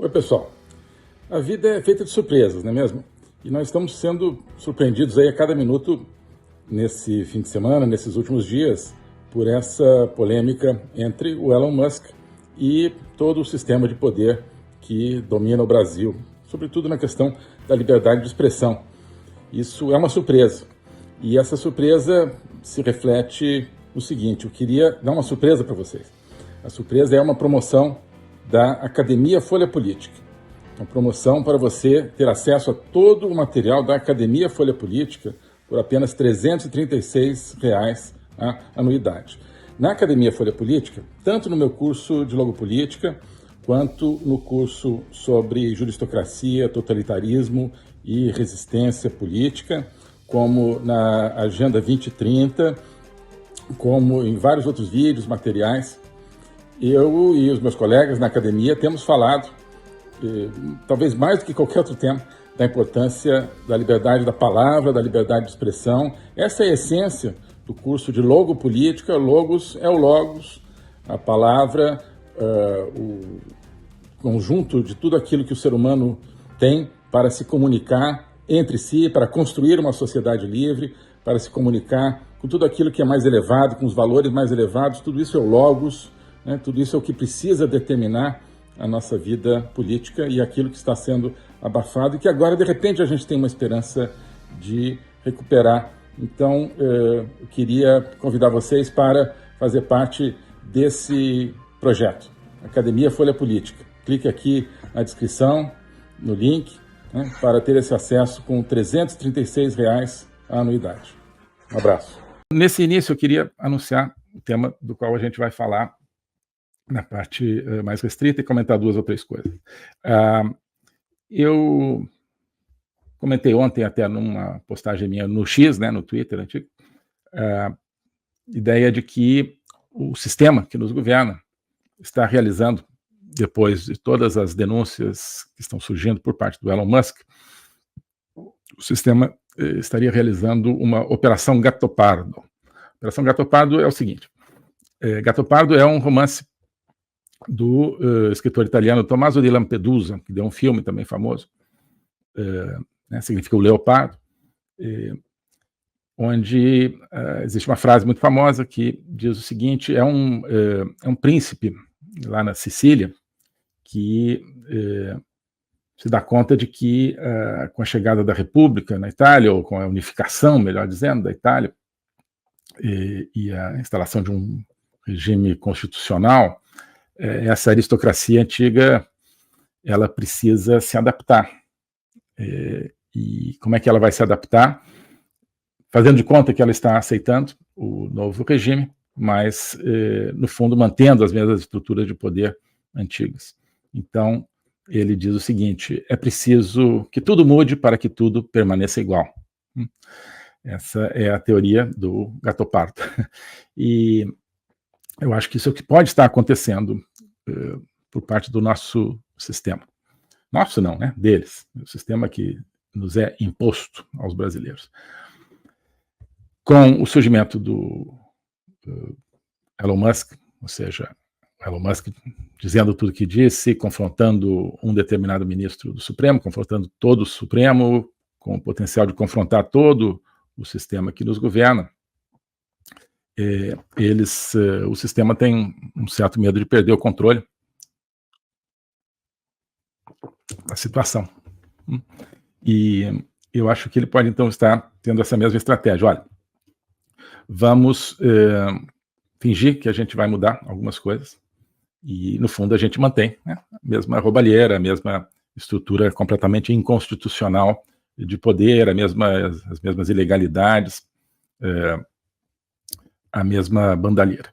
Oi, pessoal. A vida é feita de surpresas, não é mesmo? E nós estamos sendo surpreendidos aí a cada minuto nesse fim de semana, nesses últimos dias, por essa polêmica entre o Elon Musk e todo o sistema de poder que domina o Brasil, sobretudo na questão da liberdade de expressão. Isso é uma surpresa. E essa surpresa se reflete no seguinte: eu queria dar uma surpresa para vocês. A surpresa é uma promoção da Academia Folha Política. Uma promoção para você ter acesso a todo o material da Academia Folha Política por apenas R$ 336 a anuidade. Na Academia Folha Política, tanto no meu curso de Logopolítica, quanto no curso sobre juristocracia, totalitarismo e resistência política, como na Agenda 2030, como em vários outros vídeos, materiais, eu e os meus colegas na academia temos falado, talvez mais do que qualquer outro tema, da importância da liberdade da palavra, da liberdade de expressão. Essa é a essência do curso de Logopolítica. Logos é o logos, a palavra, o conjunto de tudo aquilo que o ser humano tem para se comunicar entre si, para construir uma sociedade livre, para se comunicar com tudo aquilo que é mais elevado, com os valores mais elevados. Tudo isso é o logos, né? Tudo isso é o que precisa determinar a nossa vida política e aquilo que está sendo abafado e que agora, de repente, a gente tem uma esperança de recuperar. Então, eu queria convidar vocês para fazer parte desse projeto, Academia Folha Política. Clique aqui na descrição, no link, né, para ter esse acesso com R$ 336 a anuidade. Um abraço. Nesse início, eu queria anunciar o tema do qual a gente vai falar na parte mais restrita e comentar duas ou três coisas. Eu comentei ontem, até numa postagem minha no X, né, no Twitter antigo, a ideia de que o sistema que nos governa está realizando, depois de todas as denúncias que estão surgindo por parte do Elon Musk, o sistema estaria realizando uma Operação Gattopardo. Operação Gattopardo é o seguinte: Gattopardo é um romance do escritor italiano Tommaso di Lampedusa, que deu um filme também famoso, né, significa o leopardo, onde existe uma frase muito famosa que diz o seguinte: é um príncipe lá na Sicília que se dá conta de que com a chegada da República na Itália, ou com a unificação, melhor dizendo, da Itália, e a instalação de um regime constitucional, essa aristocracia antiga, ela precisa se adaptar. E como é que ela vai se adaptar? Fazendo de conta que ela está aceitando o novo regime, mas, no fundo, mantendo as mesmas estruturas de poder antigas. Então, ele diz o seguinte: é preciso que tudo mude para que tudo permaneça igual. Essa é a teoria do Gattopardo. E eu acho que isso é o que pode estar acontecendo por parte do nosso sistema. Nosso não, né? Deles. O sistema que nos é imposto aos brasileiros. Com o surgimento do Elon Musk, ou seja, Elon Musk dizendo tudo o que disse, confrontando um determinado ministro do Supremo, confrontando todo o Supremo, com o potencial de confrontar todo o sistema que nos governa, o sistema tem um certo medo de perder o controle da situação. E eu acho que ele pode, então, estar tendo essa mesma estratégia. Olha, vamos fingir que a gente vai mudar algumas coisas e, no fundo, a gente mantém, né, a mesma roubalheira, a mesma estrutura completamente inconstitucional de poder, as mesmas ilegalidades, a mesma bandalheira.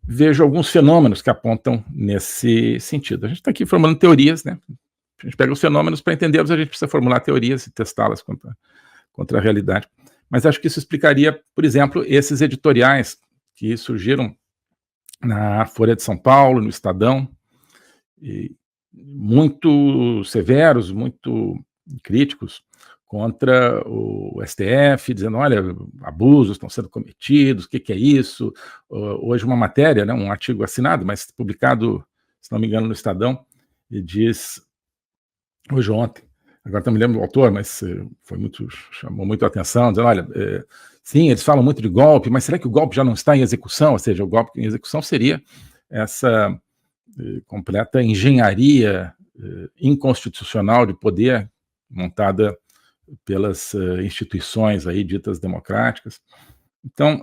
Vejo alguns fenômenos que apontam nesse sentido. A gente está aqui formulando teorias, né? A gente pega os fenômenos, para entendê-los, a gente precisa formular teorias e testá-las contra a realidade. Mas acho que isso explicaria, por exemplo, esses editoriais que surgiram na Folha de São Paulo, no Estadão, muito severos, muito críticos contra o STF, dizendo: olha, abusos estão sendo cometidos, o que é isso? Hoje uma matéria, né, um artigo assinado, mas publicado, se não me engano, no Estadão, e diz, hoje ou ontem, agora não me lembro do autor, mas chamou muito a atenção, dizendo, olha, sim, eles falam muito de golpe, mas será que o golpe já não está em execução? Ou seja, o golpe em execução seria essa completa engenharia inconstitucional de poder montada pelas instituições aí ditas democráticas. Então,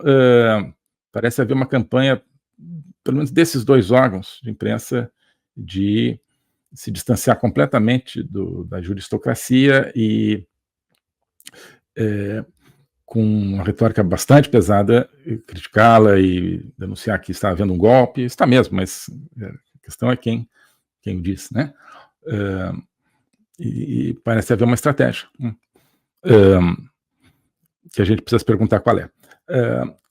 parece haver uma campanha, pelo menos desses dois órgãos de imprensa, de se distanciar completamente da juristocracia e, com uma retórica bastante pesada, criticá-la e denunciar que está havendo um golpe. Está mesmo, mas a questão é quem o diz, né? E parece haver uma estratégia que a gente precisa se perguntar qual é.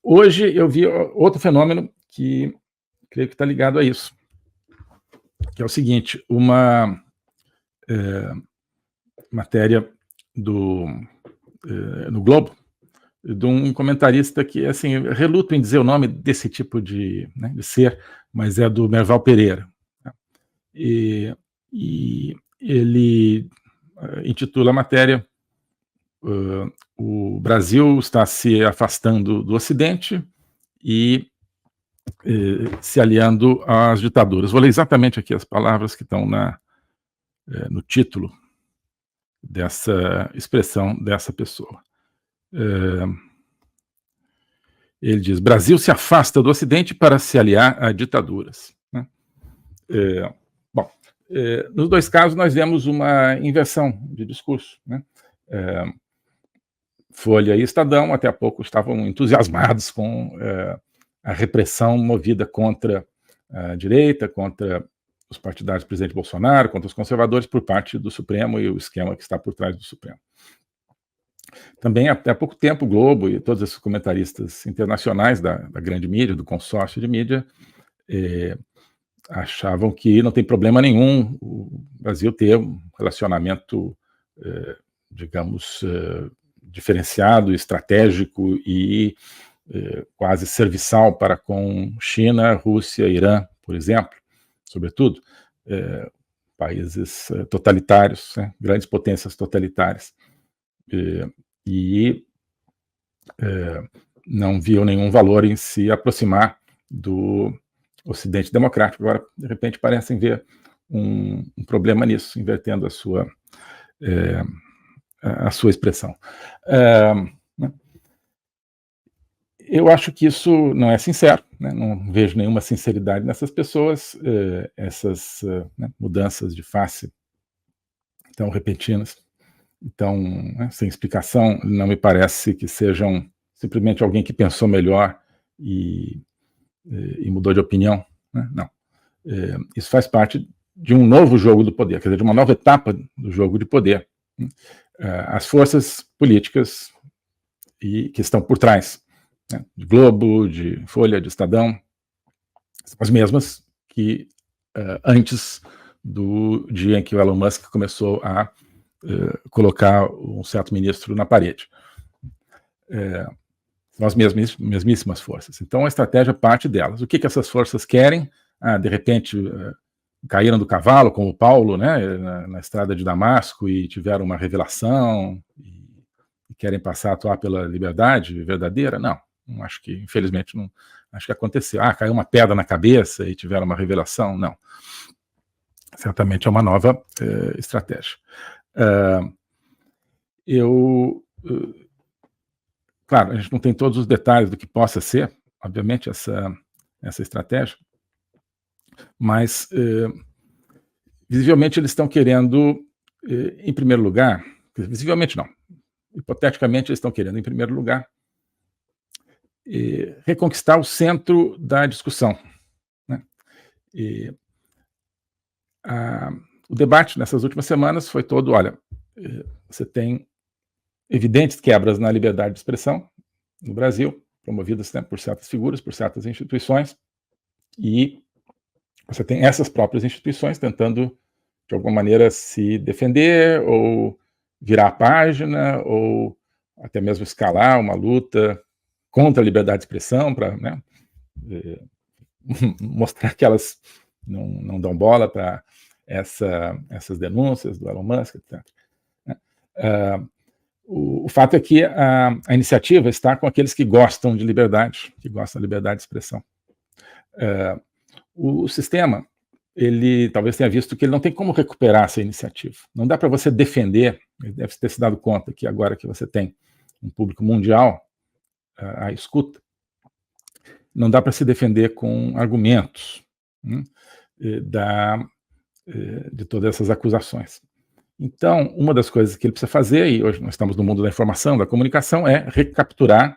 Hoje eu vi outro fenômeno que creio que está ligado a isso, que é o seguinte, uma matéria no Globo, de um comentarista que, assim, reluto em dizer o nome desse tipo de ser, mas é do Merval Pereira. E ele intitula a matéria o Brasil está se afastando do Ocidente e se aliando às ditaduras. Vou ler exatamente aqui as palavras que estão no título dessa expressão dessa pessoa. Ele diz, Brasil se afasta do Ocidente para se aliar a ditaduras. Né? Bom, nos dois casos nós vemos uma inversão de discurso. Né? Folha e Estadão, até há pouco, estavam entusiasmados com a repressão movida contra a direita, contra os partidários do presidente Bolsonaro, contra os conservadores por parte do Supremo e o esquema que está por trás do Supremo. Também, até há pouco tempo, o Globo e todos esses comentaristas internacionais da grande mídia, do consórcio de mídia, achavam que não tem problema nenhum o Brasil ter um relacionamento, digamos, diferenciado, estratégico e quase serviçal para com China, Rússia, Irã, por exemplo, sobretudo, países totalitários, né, grandes potências totalitárias. E não viam nenhum valor em se aproximar do Ocidente democrático. Agora, de repente, parecem ver um problema nisso, invertendo a sua expressão. Eu acho que isso não é sincero, né? Não vejo nenhuma sinceridade nessas pessoas, essas mudanças de face tão repentinas, então, sem explicação, não me parece que sejam simplesmente alguém que pensou melhor e mudou de opinião, né? Não. Isso faz parte de um novo jogo do poder, quer dizer, de uma nova etapa do jogo de poder. As forças políticas que estão por trás, né, de Globo, de Folha, de Estadão, são as mesmas que antes do dia em que o Elon Musk começou a colocar um certo ministro na parede. São as mesmíssimas forças. Então, a estratégia parte delas. O que essas forças querem? De repente, caíram do cavalo, como o Paulo, né, na estrada de Damasco, e tiveram uma revelação, e querem passar a atuar pela liberdade verdadeira? Não acho que, infelizmente, não acho que aconteceu. Caiu uma pedra na cabeça e tiveram uma revelação? Não. Certamente é uma nova estratégia. Claro, a gente não tem todos os detalhes do que possa ser, obviamente, essa estratégia, mas visivelmente eles estão querendo, em primeiro lugar, visivelmente não, hipoteticamente eles estão querendo, em primeiro lugar, reconquistar o centro da discussão, né? O debate nessas últimas semanas foi todo, olha, você tem evidentes quebras na liberdade de expressão no Brasil, promovidas, né, por certas figuras, por certas instituições, e você tem essas próprias instituições tentando, de alguma maneira, se defender ou virar a página ou até mesmo escalar uma luta contra a liberdade de expressão para, né, mostrar que elas não dão bola para essas denúncias do Elon Musk, etc. O fato é que a iniciativa está com aqueles que gostam de liberdade, que gostam da liberdade de expressão. O sistema, ele talvez tenha visto que ele não tem como recuperar essa iniciativa. Não dá para você defender, ele deve ter se dado conta que agora que você tem um público mundial à escuta, não dá para se defender com argumentos de todas essas acusações. Então, uma das coisas que ele precisa fazer, e hoje nós estamos no mundo da informação, da comunicação, é recapturar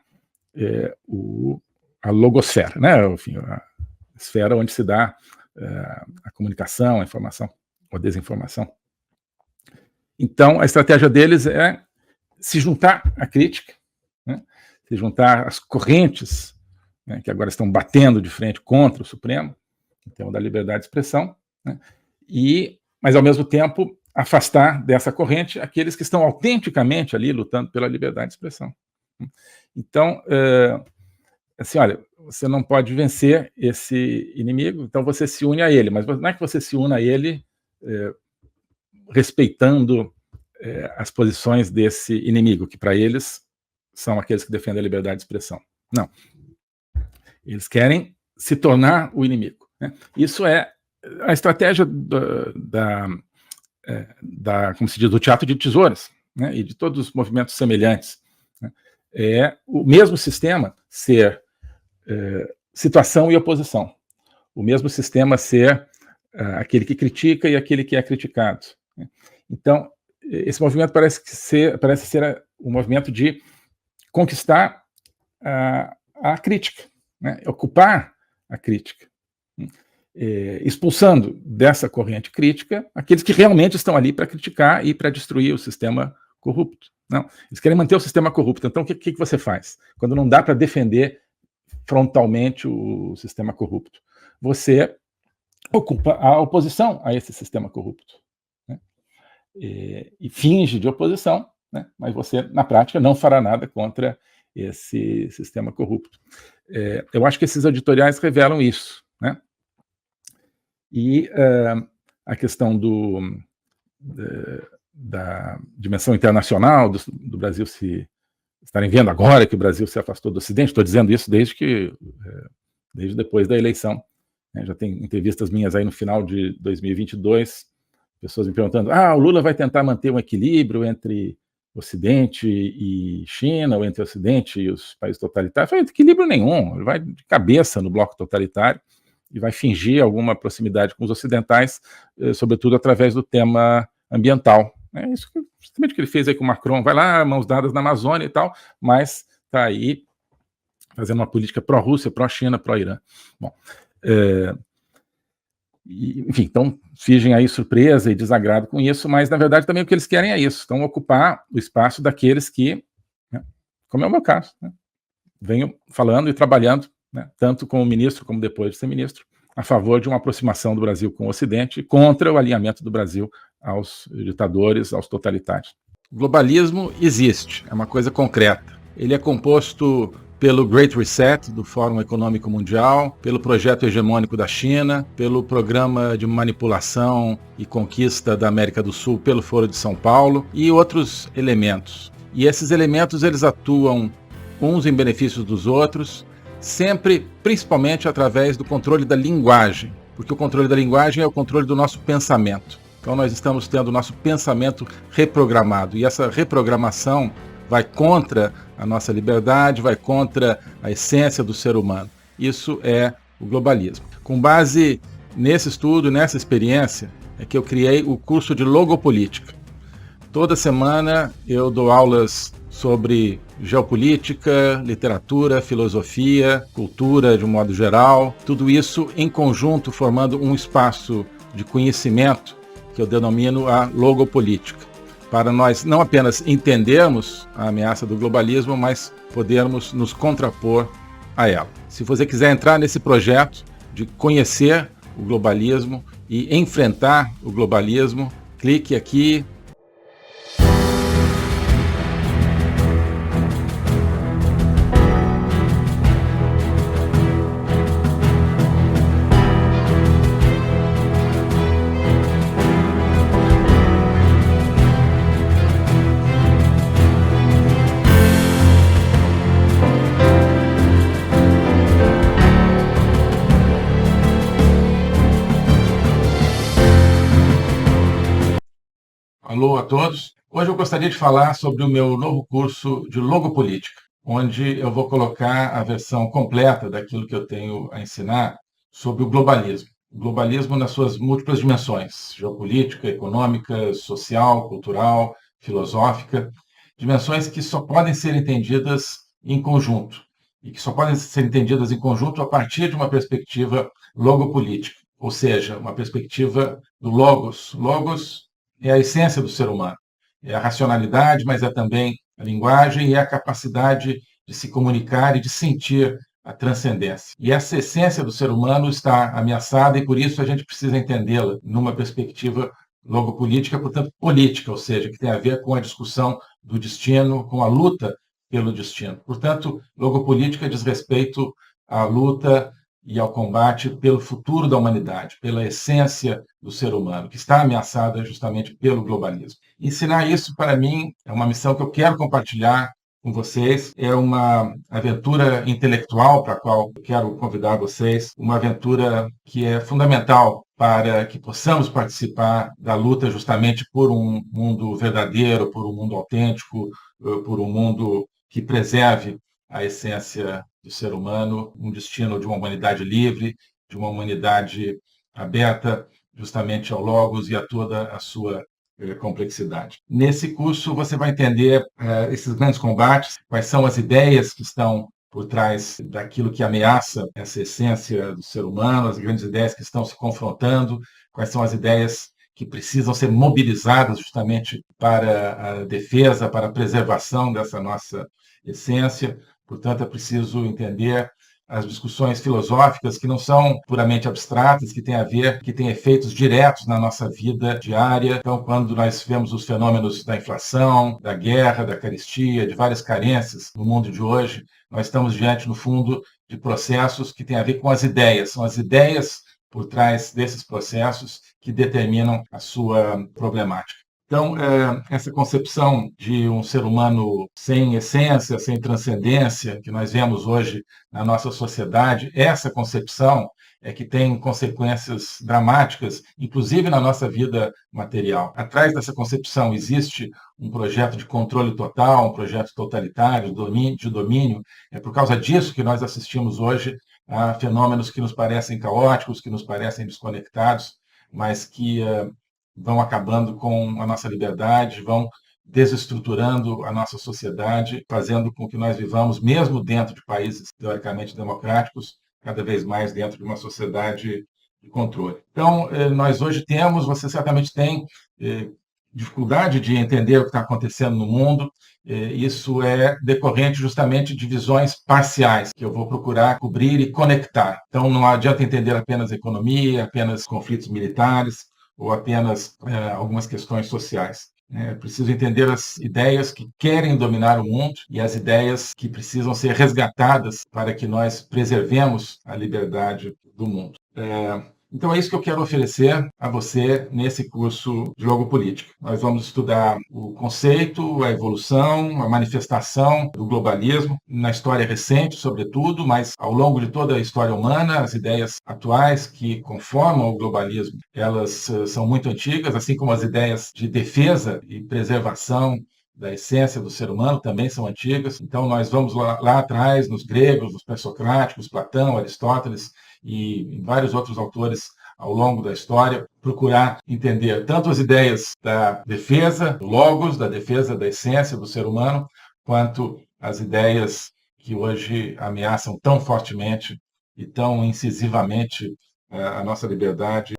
a logosfera, né? Enfim, a esfera onde se dá a comunicação, a informação, ou a desinformação. Então, a estratégia deles é se juntar à crítica, né? Se juntar às correntes, né, que agora estão batendo de frente contra o Supremo, em termos da liberdade de expressão, né? Mas, ao mesmo tempo, afastar dessa corrente aqueles que estão autenticamente ali lutando pela liberdade de expressão. Então, assim, olha, você não pode vencer esse inimigo, então você se une a ele, mas não é que você se una a ele respeitando as posições desse inimigo, que para eles são aqueles que defendem a liberdade de expressão. Não. Eles querem se tornar o inimigo, né? Isso é a estratégia como se diz, do teatro de tesouras, né, e de todos os movimentos semelhantes, né? É o mesmo sistema ser situação e oposição. O mesmo sistema ser aquele que critica e aquele que é criticado, né? Então, esse movimento parece ser um movimento de conquistar a crítica, né? Ocupar a crítica, expulsando dessa corrente crítica aqueles que realmente estão ali para criticar e para destruir o sistema corrupto. Não, eles querem manter o sistema corrupto. Então, o que você faz? Quando não dá para defender frontalmente o sistema corrupto, você ocupa a oposição a esse sistema corrupto, né? E finge de oposição, né? Mas você, na prática, não fará nada contra esse sistema corrupto. Eu acho que esses editoriais revelam isso, né? E a questão da dimensão internacional do Brasil estarem vendo agora que o Brasil se afastou do Ocidente. Estou dizendo isso desde depois da eleição, né? Já tem entrevistas minhas aí no final de 2022, pessoas me perguntando: o Lula vai tentar manter um equilíbrio entre Ocidente e China, ou entre Ocidente e os países totalitários? Não tem equilíbrio nenhum, ele vai de cabeça no bloco totalitário e vai fingir alguma proximidade com os ocidentais, sobretudo através do tema ambiental. É isso justamente o que ele fez aí com o Macron, vai lá, mãos dadas na Amazônia e tal, mas está aí fazendo uma política pró-Rússia, pró-China, pró-Irã. Bom, enfim, então fingem aí surpresa e desagrado com isso, mas na verdade também o que eles querem é isso, então ocupar o espaço daqueles que, né, como é o meu caso, né, venho falando e trabalhando, né, tanto como ministro como depois de ser ministro, a favor de uma aproximação do Brasil com o Ocidente, contra o alinhamento do Brasil aos ditadores, aos totalitários. O globalismo existe, é uma coisa concreta. Ele é composto pelo Great Reset, do Fórum Econômico Mundial, pelo projeto hegemônico da China, pelo programa de manipulação e conquista da América do Sul pelo Foro de São Paulo e outros elementos. E esses elementos, eles atuam uns em benefício dos outros, sempre, principalmente através do controle da linguagem, porque o controle da linguagem é o controle do nosso pensamento. Então nós estamos tendo o nosso pensamento reprogramado, e essa reprogramação vai contra a nossa liberdade, vai contra a essência do ser humano. Isso é o globalismo. Com base nesse estudo, nessa experiência, é que eu criei o curso de Logopolítica. Toda semana eu dou aulas sobre geopolítica, literatura, filosofia, cultura de um modo geral, tudo isso em conjunto formando um espaço de conhecimento que eu denomino a logopolítica, para nós não apenas entendermos a ameaça do globalismo, mas podermos nos contrapor a ela. Se você quiser entrar nesse projeto de conhecer o globalismo e enfrentar o globalismo, clique aqui. Alô a todos. Hoje eu gostaria de falar sobre o meu novo curso de Logopolítica, onde eu vou colocar a versão completa daquilo que eu tenho a ensinar sobre o globalismo. O globalismo nas suas múltiplas dimensões: geopolítica, econômica, social, cultural, filosófica, dimensões que só podem ser entendidas em conjunto e que só podem ser entendidas em conjunto a partir de uma perspectiva logopolítica, ou seja, uma perspectiva do logos. Logos é a essência do ser humano. É a racionalidade, mas é também a linguagem e a capacidade de se comunicar e de sentir a transcendência. E essa essência do ser humano está ameaçada e por isso a gente precisa entendê-la numa perspectiva logopolítica, portanto política, ou seja, que tem a ver com a discussão do destino, com a luta pelo destino. Portanto, logopolítica diz respeito à luta e ao combate pelo futuro da humanidade, pela essência do ser humano, que está ameaçada justamente pelo globalismo. Ensinar isso, para mim, é uma missão que eu quero compartilhar com vocês. É uma aventura intelectual para a qual eu quero convidar vocês, uma aventura que é fundamental para que possamos participar da luta justamente por um mundo verdadeiro, por um mundo autêntico, por um mundo que preserve a essência do ser humano, um destino de uma humanidade livre, de uma humanidade aberta justamente ao Logos e a toda a sua complexidade. Nesse curso você vai entender esses grandes combates, quais são as ideias que estão por trás daquilo que ameaça essa essência do ser humano, as grandes ideias que estão se confrontando, quais são as ideias que precisam ser mobilizadas justamente para a defesa, para a preservação dessa nossa essência. Portanto, é preciso entender as discussões filosóficas que não são puramente abstratas, que têm a ver, que têm efeitos diretos na nossa vida diária. Então, quando nós vemos os fenômenos da inflação, da guerra, da carestia, de várias carências no mundo de hoje, nós estamos diante, no fundo, de processos que têm a ver com as ideias. São as ideias por trás desses processos que determinam a sua problemática. Então, essa concepção de um ser humano sem essência, sem transcendência, que nós vemos hoje na nossa sociedade, essa concepção é que tem consequências dramáticas, inclusive na nossa vida material. Atrás dessa concepção existe um projeto de controle total, um projeto totalitário, de domínio. É por causa disso que nós assistimos hoje a fenômenos que nos parecem caóticos, que nos parecem desconectados, mas que vão acabando com a nossa liberdade, vão desestruturando a nossa sociedade, fazendo com que nós vivamos, mesmo dentro de países teoricamente democráticos, cada vez mais dentro de uma sociedade de controle. Então, nós hoje temos, você certamente tem, dificuldade de entender o que está acontecendo no mundo. Isso é decorrente justamente de visões parciais, que eu vou procurar cobrir e conectar. Então, não adianta entender apenas economia, apenas conflitos militares, ou apenas algumas questões sociais. É preciso entender as ideias que querem dominar o mundo e as ideias que precisam ser resgatadas para que nós preservemos a liberdade do mundo. Então é isso que eu quero oferecer a você nesse curso de Logopolítica. Nós vamos estudar o conceito, a evolução, a manifestação do globalismo na história recente, sobretudo, mas ao longo de toda a história humana, as ideias atuais que conformam o globalismo, elas são muito antigas, assim como as ideias de defesa e preservação da essência do ser humano também são antigas. Então nós vamos lá atrás, nos gregos, nos pré-socráticos, Platão, Aristóteles, e vários outros autores ao longo da história, procurar entender tanto as ideias da defesa do logos, da defesa da essência do ser humano, quanto as ideias que hoje ameaçam tão fortemente e tão incisivamente a nossa liberdade